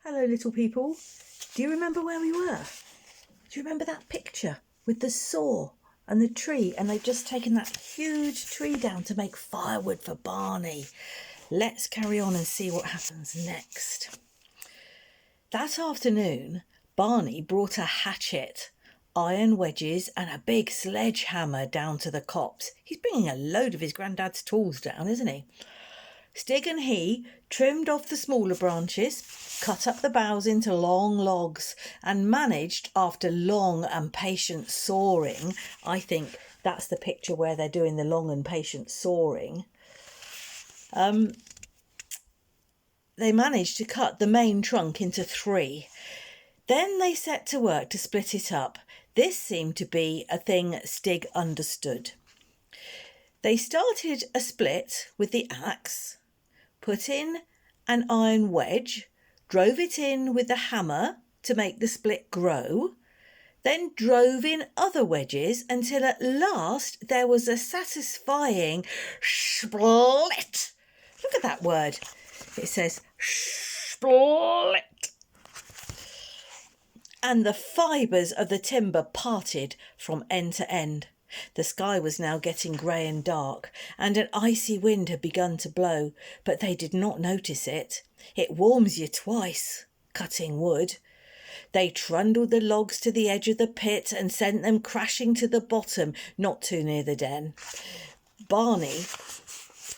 Hello, little people. Do you remember where we were? Do you remember that picture with the saw and the tree? And they've just taken that huge tree down to make firewood for Barney. Let's carry on and see what happens next. That afternoon, Barney brought a hatchet, iron wedges and a big sledgehammer down to the copse. He's bringing a load of his granddad's tools down, isn't he? Stig and he trimmed off the smaller branches, cut up the boughs into long logs and managed, after long and patient sawing, I think that's the picture where they're doing the long and patient sawing, they managed to cut the main trunk into 3. Then they set to work to split it up. This seemed to be a thing Stig understood. They started a split with the axe, put in an iron wedge, drove it in with the hammer to make the split grow, then drove in other wedges until at last there was a satisfying split. Look at that word. It says split. And the fibres of the timber parted from end to end. The sky was now getting grey and dark, and an icy wind had begun to blow, but they did not notice it. It warms you twice, cutting wood. They trundled the logs to the edge of the pit and sent them crashing to the bottom, not too near the den. Barney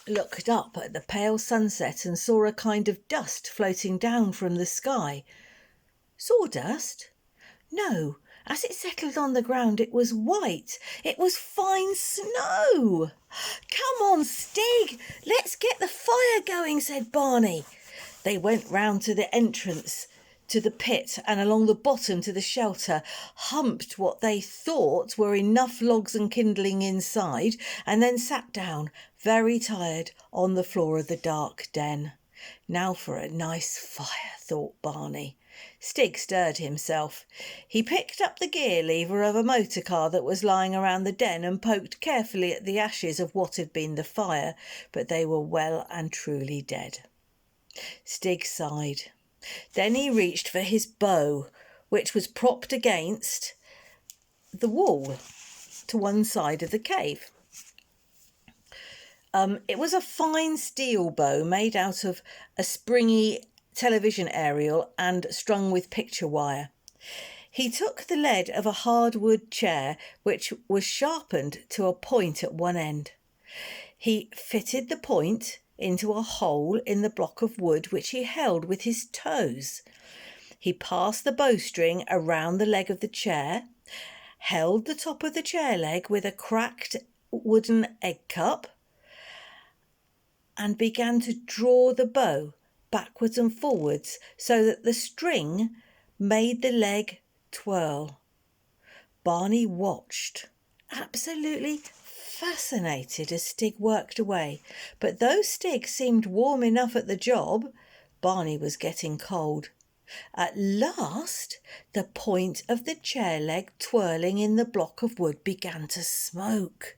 looked up at the pale sunset and saw a kind of dust floating down from the sky. Sawdust? No. As it settled on the ground, it was white. It was fine snow. "Come on, Stig, let's get the fire going," said Barney. They went round to the entrance to the pit and along the bottom to the shelter, humped what they thought were enough logs and kindling inside, and then sat down, very tired, on the floor of the dark den. Now for a nice fire, thought Barney. Stig stirred himself. He picked up the gear lever of a motor car that was lying around the den and poked carefully at the ashes of what had been the fire, but they were well and truly dead. Stig sighed. Then he reached for his bow, which was propped against the wall to one side of the cave. It was a fine steel bow made out of a springy television aerial and strung with picture wire. He took the lead of a hardwood chair, which was sharpened to a point at one end. He fitted the point into a hole in the block of wood, which he held with his toes. He passed the bowstring around the leg of the chair, held the top of the chair leg with a cracked wooden egg cup, and began to draw the bow backwards and forwards so that the string made the leg twirl. Barney watched, absolutely fascinated, as Stig worked away, but though Stig seemed warm enough at the job, Barney was getting cold. At last, the point of the chair leg twirling in the block of wood began to smoke.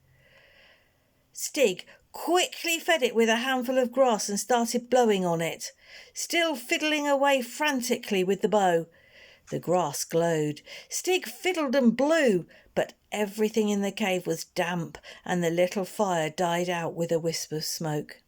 Stig quickly fed it with a handful of grass and started blowing on it, still fiddling away frantically with the bow. The grass glowed. Stig fiddled and blew, but everything in the cave was damp and the little fire died out with a wisp of smoke.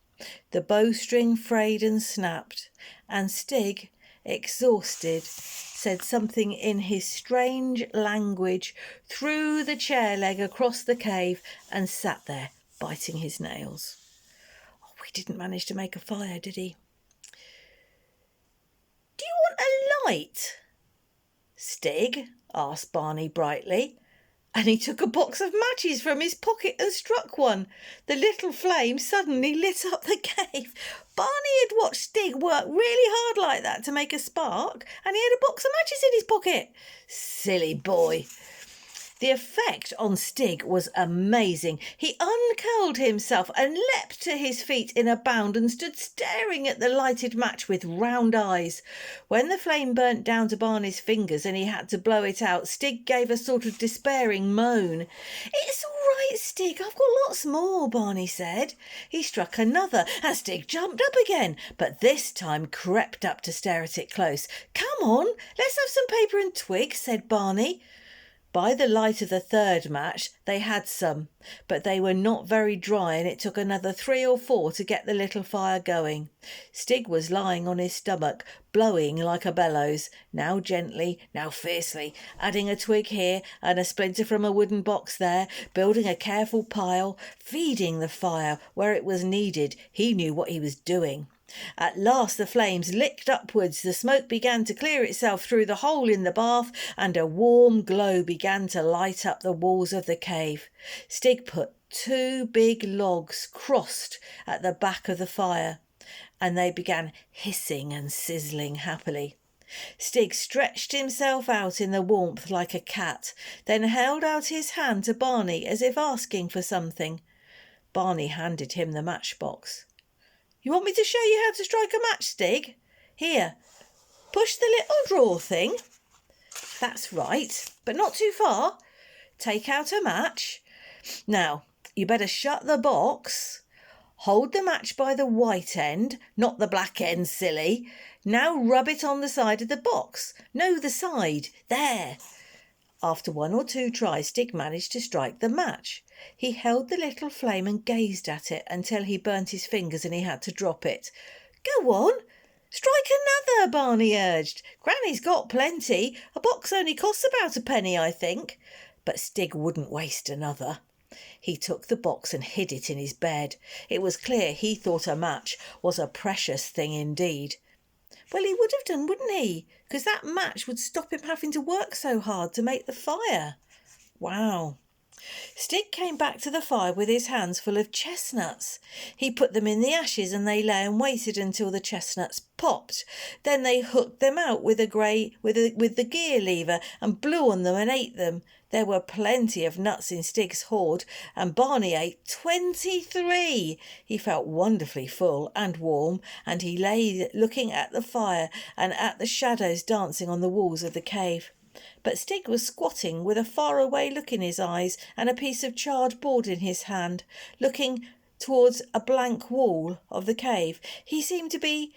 The bowstring frayed and snapped, and Stig, exhausted, said something in his strange language, threw the chair leg across the cave and sat there, biting his nails. Oh, he didn't manage to make a fire, did he? "Do you want a light, Stig?" asked Barney brightly, and he took a box of matches from his pocket and struck one. The little flame suddenly lit up the cave. Barney had watched Stig work really hard like that to make a spark, and he had a box of matches in his pocket. Silly boy. The effect on Stig was amazing. He uncurled himself and leapt to his feet in a bound and stood staring at the lighted match with round eyes. When the flame burnt down to Barney's fingers and he had to blow it out, Stig gave a sort of despairing moan. "It's all right, wait, Stig, I've got lots more, Barney said. He struck another, and Stig jumped up again, but this time crept up to stare at it close. Come on, let's have some paper and twigs, said Barney. By the light of the third match, they had some, but they were not very dry, and it took another 3 or 4 to get the little fire going. Stig was lying on his stomach, blowing like a bellows, now gently, now fiercely, adding a twig here and a splinter from a wooden box there, building a careful pile, feeding the fire where it was needed. He knew what he was doing. At last the flames licked upwards, the smoke began to clear itself through the hole in the bath, and a warm glow began to light up the walls of the cave. Stig put 2 big logs crossed at the back of the fire, and they began hissing and sizzling happily. Stig stretched himself out in the warmth like a cat, then held out his hand to Barney as if asking for something. Barney handed him the matchbox. You want me to show you how to strike a match, Stig? Here, push the little drawer thing. That's right, but not too far. Take out a match. Now, you better shut the box. Hold the match by the white end, not the black end, silly. Now rub it on the side of the box. No, the side. There. After 1 or 2 tries, Stig managed to strike the match. He held the little flame and gazed at it until he burnt his fingers and he had to drop it. Go on, strike another, Barney urged. Granny's got plenty. A box only costs about a penny, I think. But Stig wouldn't waste another. He took the box and hid it in his bed. It was clear he thought a match was a precious thing indeed. Well, he would have done, wouldn't he? Because that match would stop him having to work so hard to make the fire. Wow. Stig came back to the fire with his hands full of chestnuts. He put them in the ashes and they lay and waited until the chestnuts popped. Then they hooked them out with the gear lever and blew on them and ate them. There were plenty of nuts in Stig's hoard, and Barney ate 23. He felt wonderfully full and warm, and he lay looking at the fire and at the shadows dancing on the walls of the cave. But Stig was squatting with a faraway look in his eyes and a piece of charred board in his hand, looking towards a blank wall of the cave. He seemed to be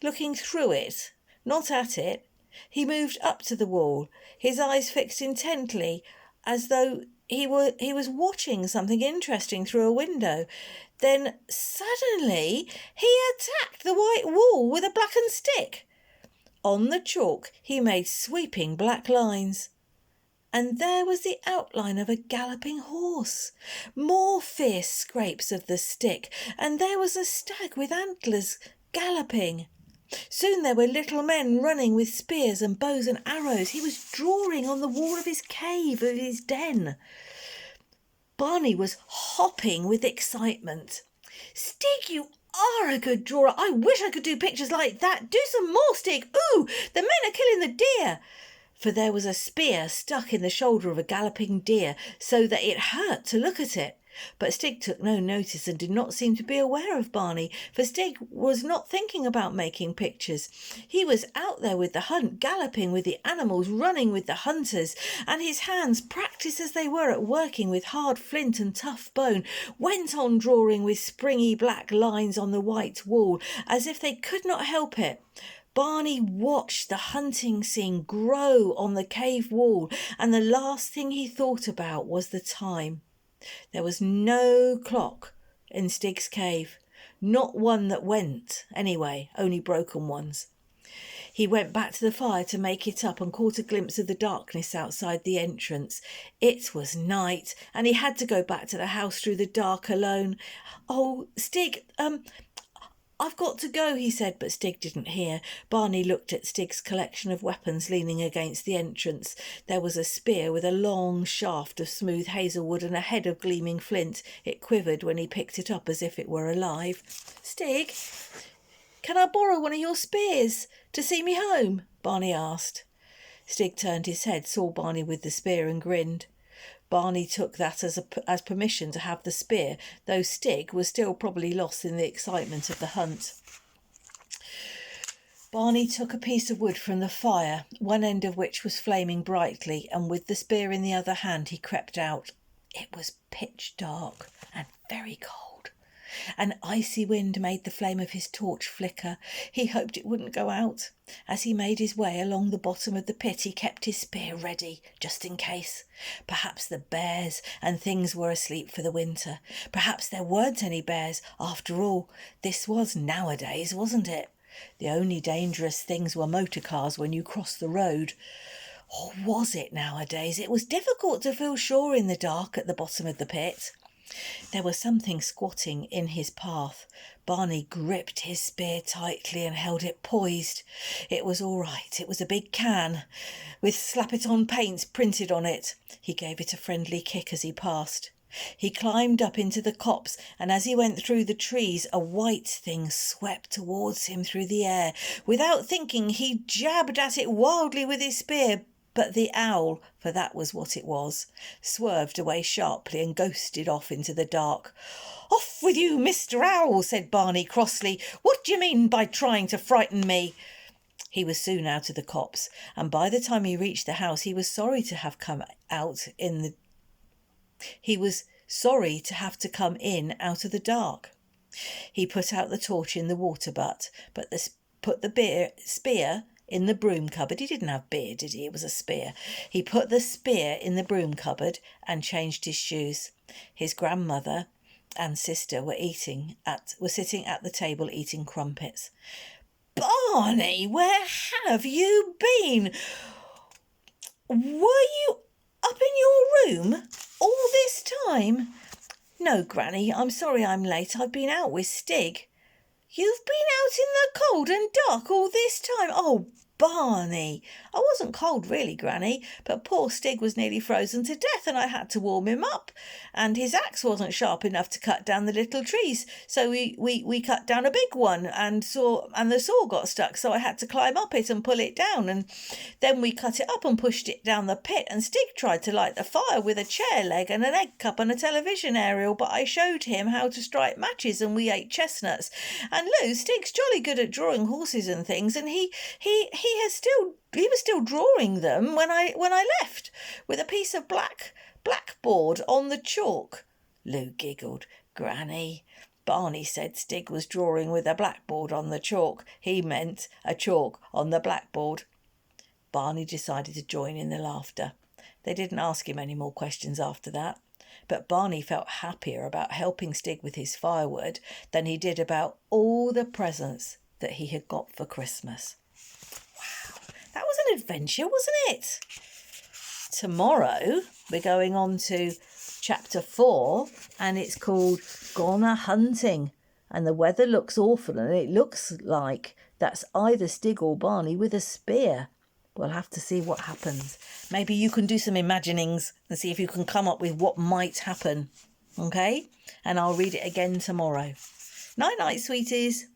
looking through it, not at it. He moved up to the wall, his eyes fixed intently, as though he was watching something interesting through a window. Then suddenly he attacked the white wall with a blackened stick. On the chalk he made sweeping black lines. And there was the outline of a galloping horse. More fierce scrapes of the stick, and there was a stag with antlers galloping. Soon there were little men running with spears and bows and arrows. He was drawing on the wall of his cave, of his den. Barney was hopping with excitement. Stig, you are a good drawer. I wish I could do pictures like that. Do some more, Stig. Ooh, the men are killing the deer. For there was a spear stuck in the shoulder of a galloping deer, so that it hurt to look at it. But Stig took no notice and did not seem to be aware of Barney, for Stig was not thinking about making pictures. He was out there with the hunt, galloping with the animals, running with the hunters, and his hands, practised as they were at working with hard flint and tough bone, went on drawing with springy black lines on the white wall, as if they could not help it. Barney watched the hunting scene grow on the cave wall, and the last thing he thought about was the time. There was no clock in Stig's cave, not one that went, anyway, only broken ones. He went back to the fire to make it up and caught a glimpse of the darkness outside the entrance. It was night, and he had to go back to the house through the dark alone. Oh, Stig, I've got to go, he said, but Stig didn't hear. Barney looked at Stig's collection of weapons leaning against the entrance. There was a spear with a long shaft of smooth hazelwood and a head of gleaming flint. It quivered when he picked it up as if it were alive. Stig, can I borrow one of your spears to see me home? Barney asked. Stig turned his head, saw Barney with the spear and grinned. Barney took that as permission to have the spear, though Stig was still probably lost in the excitement of the hunt. Barney took a piece of wood from the fire, one end of which was flaming brightly, and with the spear in the other hand he crept out. It was pitch dark and very cold. An icy wind made the flame of his torch flicker. He hoped it wouldn't go out. As he made his way along the bottom of the pit, he kept his spear ready, just in case. Perhaps the bears and things were asleep for the winter. Perhaps there weren't any bears. After all, this was nowadays, wasn't it? The only dangerous things were motor cars when you crossed the road. Or was it nowadays? It was difficult to feel sure in the dark at the bottom of the pit. There was something squatting in his path. Barney gripped his spear tightly and held it poised. It was all right. It was a big can with slap-it-on paint printed on it. He gave it a friendly kick as he passed. He climbed up into the copse, and as he went through the trees, a white thing swept towards him through the air. Without thinking, he jabbed at it wildly with his spear, but the owl, for that was what it was, swerved away sharply and ghosted off into the dark. "Off with you, Mr. Owl," said Barney crossly. "What do you mean by trying to frighten me?" He was soon out of the copse, and by the time he reached the house, he was sorry to have to come in out of the dark. He put out the torch in the water butt, put the spear in the broom cupboard. He didn't have beer, did he? It was a spear. He put the spear in the broom cupboard and changed his shoes. His grandmother and sister were sitting at the table eating crumpets. "Barney, where have you been? Were you up in your room all this time?" "No, Granny, I'm sorry I'm late. I've been out with Stig." "You've been out in the cold and dark all this time? Oh, Barney." "I wasn't cold really, Granny, but poor Stig was nearly frozen to death and I had to warm him up. And his axe wasn't sharp enough to cut down the little trees, so we cut down a big one and the saw got stuck, so I had to climb up it and pull it down, and then we cut it up and pushed it down the pit, and Stig tried to light the fire with a chair leg and an egg cup and a television aerial, but I showed him how to strike matches and we ate chestnuts. And Lou, Stig's jolly good at drawing horses and things, and he was still drawing them when I left, with a piece of blackboard on the chalk." Lou giggled. "Granny, Barney said Stig was drawing with a blackboard on the chalk. He meant a chalk on the blackboard." Barney decided to join in the laughter. They didn't ask him any more questions after that, but Barney felt happier about helping Stig with his firewood than he did about all the presents that he had got for Christmas. That was an adventure, wasn't it? Tomorrow we're going on to chapter 4, and it's called Gone A-Hunting. And the weather looks awful, and it looks like that's either Stig or Barney with a spear. We'll have to see what happens. Maybe you can do some imaginings and see if you can come up with what might happen. Okay? And I'll read it again tomorrow. Night-night, sweeties.